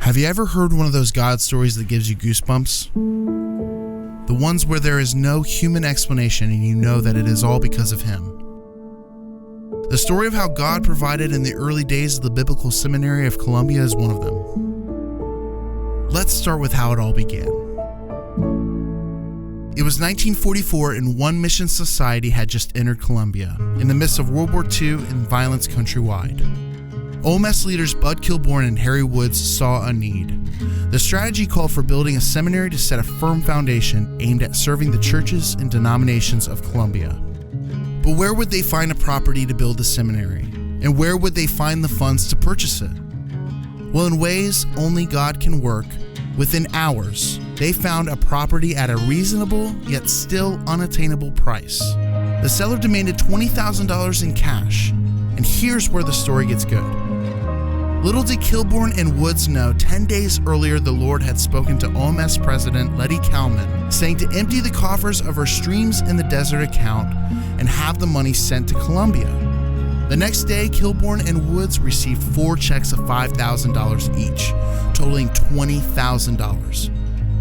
Have you ever heard one of those God stories that gives you goosebumps? The ones where there is no human explanation and you know that it is all because of Him. The story of how God provided in the early days of the Biblical Seminary of Colombia is one of them. Let's start with how it all began. It was 1944 and one mission society had just entered Colombia, in the midst of World War II and violence countrywide. OMS leaders Bud Kilbourne and Harry Woods saw a need. The strategy called for building a seminary to set a firm foundation aimed at serving the churches and denominations of Colombia. But where would they find a property to build the seminary? And where would they find the funds to purchase it? Well, in ways only God can work, within hours, they found a property at a reasonable yet still unattainable price. The seller demanded $20,000 in cash, and here's where the story gets good. Little did Kilbourne and Woods know 10 days earlier the Lord had spoken to OMS President Letty Kalman, saying to empty the coffers of her Streams in the Desert account and have the money sent to Colombia. The next day, Kilbourne and Woods received 4 checks of $5,000 each, totaling $20,000.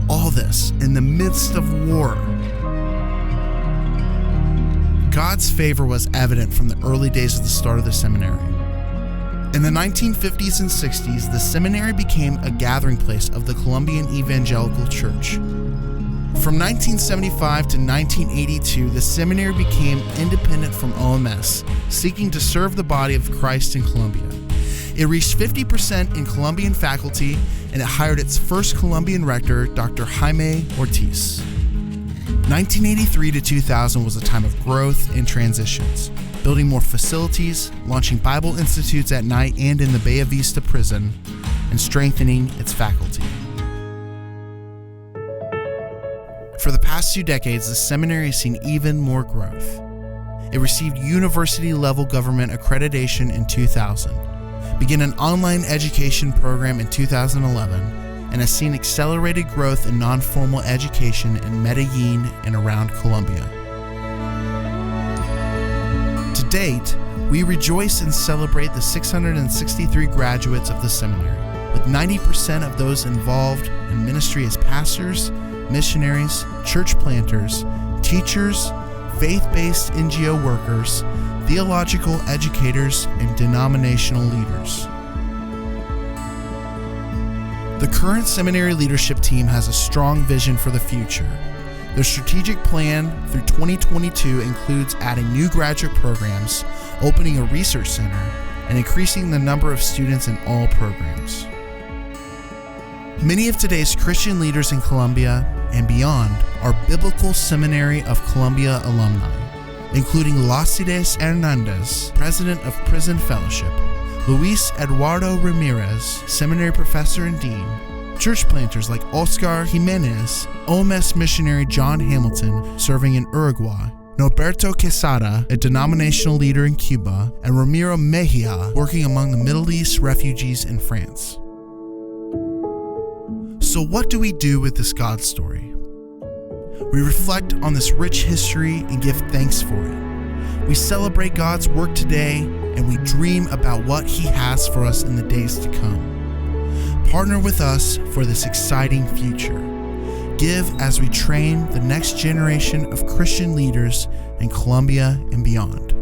All this in the midst of war. God's favor was evident from the early days of the start of the seminary. In the 1950s and 60s, the seminary became a gathering place of the Colombian Evangelical Church. From 1975 to 1982, the seminary became independent from OMS, seeking to serve the body of Christ in Colombia. It reached 50% in Colombian faculty, and it hired its first Colombian rector, Dr. Jaime Ortiz. 1983 to 2000 was a time of growth and transitions, building more facilities, launching Bible institutes at night and in the Bella Vista prison, and strengthening its faculty. For the past 2 decades, the seminary has seen even more growth. It received university-level government accreditation in 2000, began an online education program in 2011, and has seen accelerated growth in non-formal education in Medellin and around Colombia. To date, we rejoice and celebrate the 663 graduates of the seminary, with 90% of those involved in ministry as pastors, missionaries, church planters, teachers, faith-based NGO workers, theological educators, and denominational leaders. The current seminary leadership team has a strong vision for the future. Their strategic plan through 2022 includes adding new graduate programs, opening a research center, and increasing the number of students in all programs. Many of today's Christian leaders in Colombia and beyond are Biblical Seminary of Colombia alumni, including Lacides Hernandez, president of Prison Fellowship, Luis Eduardo Ramirez, seminary professor and dean, church planters like Oscar Jimenez, OMS missionary John Hamilton serving in Uruguay, Norberto Quesada, a denominational leader in Cuba, and Ramiro Mejia working among the Middle East refugees in France. So what do we do with this God story? We reflect on this rich history and give thanks for it. We celebrate God's work today, and we dream about what He has for us in the days to come. Partner with us for this exciting future. Give as we train the next generation of Christian leaders in Colombia and beyond.